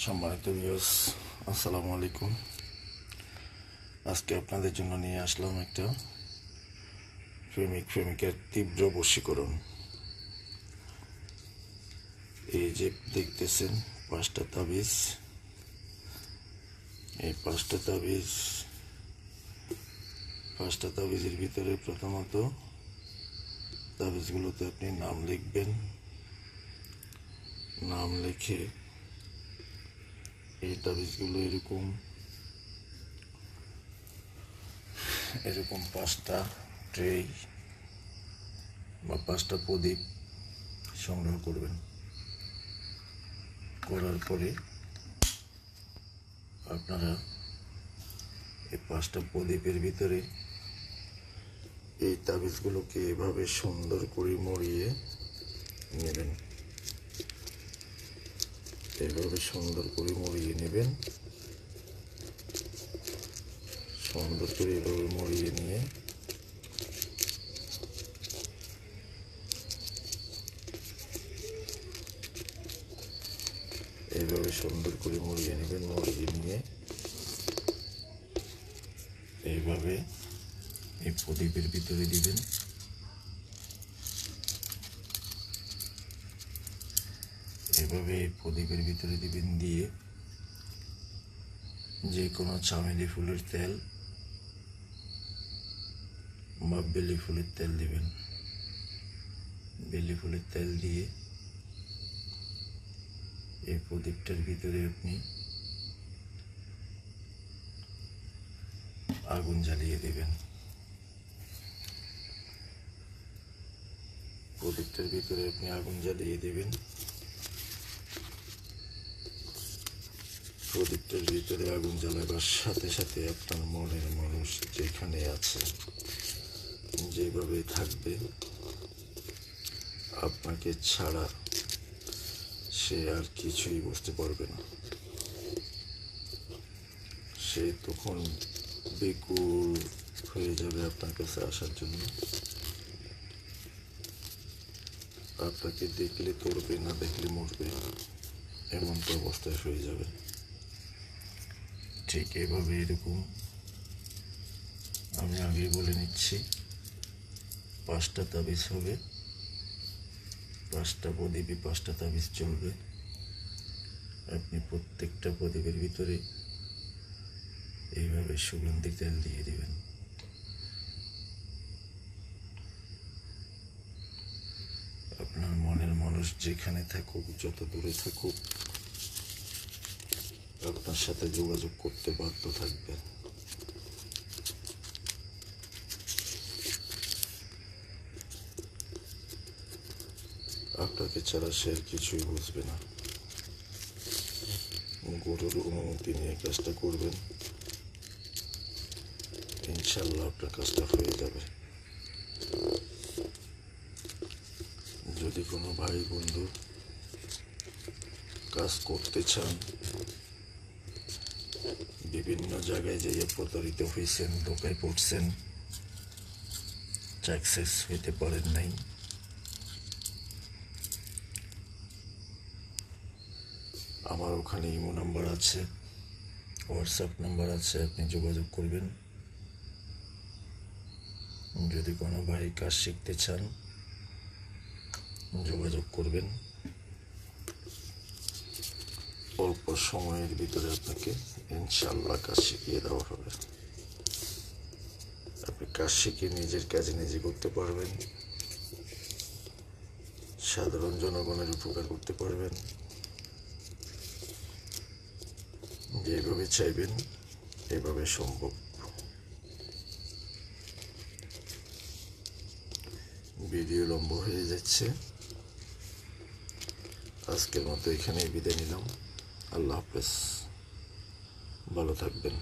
সম্মানিত ভিউয়ার্স, আসসালামু আলাইকুম। আজকে আপনাদের জন্য নিয়ে আসলাম একটা প্রেমিকের তীব্র বশীকরণ। এই যে দেখতেছেন 5টা তাবিজ। এই 5টা তাবিজের ভিতরে প্রথমত তাবিজগুলোতে আপনি নাম লিখবেন। নাম লিখে এই তাবিজগুলো এরকম 5টা ট্রে বা 5টা প্রদীপ সংগ্রহ করবেন। করার পরে আপনারা এই 5টা প্রদীপের ভিতরে এই তাবিজগুলোকে এভাবে সুন্দর করে মরিয়ে নেবেন। এভাবে সুন্দর করে মরিয়ে নেবেন। সুন্দর করে এভাবে মরিয়ে নিয়ে এইভাবে সুন্দর করে মরিয়ে নেবেন। মরিয়ে নিয়ে এইভাবে এই প্রদীপের ভিতরে দিবেন। এভাবে এই প্রদীপের ভিতরে দিবেন, দিয়ে যে কোনো চামেলি ফুলের তেল বা বেলি ফুলের তেল দিবেন। বেলি ফুলের তেল দিয়ে এই প্রদীপটার ভিতরে আপনি আগুন জ্বালিয়ে দেবেন। প্রদীপটার ভিতরে আপনি আগুন জ্বালিয়ে দেবেন। প্রদীপটার ভিতরে আগুন জ্বালাবার সাথে সাথে আপনার মনের মানুষ যেখানে আছে, যেভাবে থাকবে, আপনাকে ছাড়া সে আর কিছুই বুঝতে পারবে না। সে তখন বেকুল হয়ে যাবে আপনার কাছে আসার জন্য। আপনাকে দেখলে তরবে, না দেখলে মরবে, এমন তো অবস্থায় হয়ে যাবে। ঠিক এভাবে এরকম আমি আগেই বলে নিচ্ছি, 5টা তাবিজ হবে, 5টা প্রদীপে 5টা তাবিজ চলবে। আপনি প্রত্যেকটা প্রদীপের ভিতরে এইভাবে সুগন্ধি তেল দিয়ে দিবেন। আপনার মনের মানুষ যেখানে থাকুক, যত দূরে থাকুক, আপনার সাথে যোগাযোগ করতে বাধ্য থাকবে। আপনাকে ছাড়া সে আর কিছুই বুঝবে না। গুরুর অনুমতি নিয়ে কাজটা করবেন, ইনশাল্লাহ আপনার কাজটা হয়ে যাবে। যদি কোনো ভাই বন্ধু কাজ করতে চান, বিভিন্ন জায়গায় যাইয়া প্রতারিত হয়েছেন, ধোকায় পড়ছেন, সাকসেস হইতে পারেন নাই, আমার ওখানে ইমো নাম্বার আছে, হোয়াটসঅ্যাপ নাম্বার আছে, আপনি যোগাযোগ করবেন। যদি কোনো ভাই কাজ শিখতে চান, যোগাযোগ করবেন। অল্প সময়ের ভিতরে আপনাকে ইনশাল্লাহ কাজ শিখিয়ে দেওয়া হবে। আপনি কাজ শিখে নিজের কাজে নিজে করতে পারবেন, সাধারণ জনগণের উপকার করতে পারবেন। যেভাবে চাইবেন এভাবে সম্ভব। ভিডিও লম্বা হয়ে যাচ্ছে, আজকের মতো এখানেই বিদায় নিলাম। আল্লাহ হাফেজ, ভালো থাকবেন।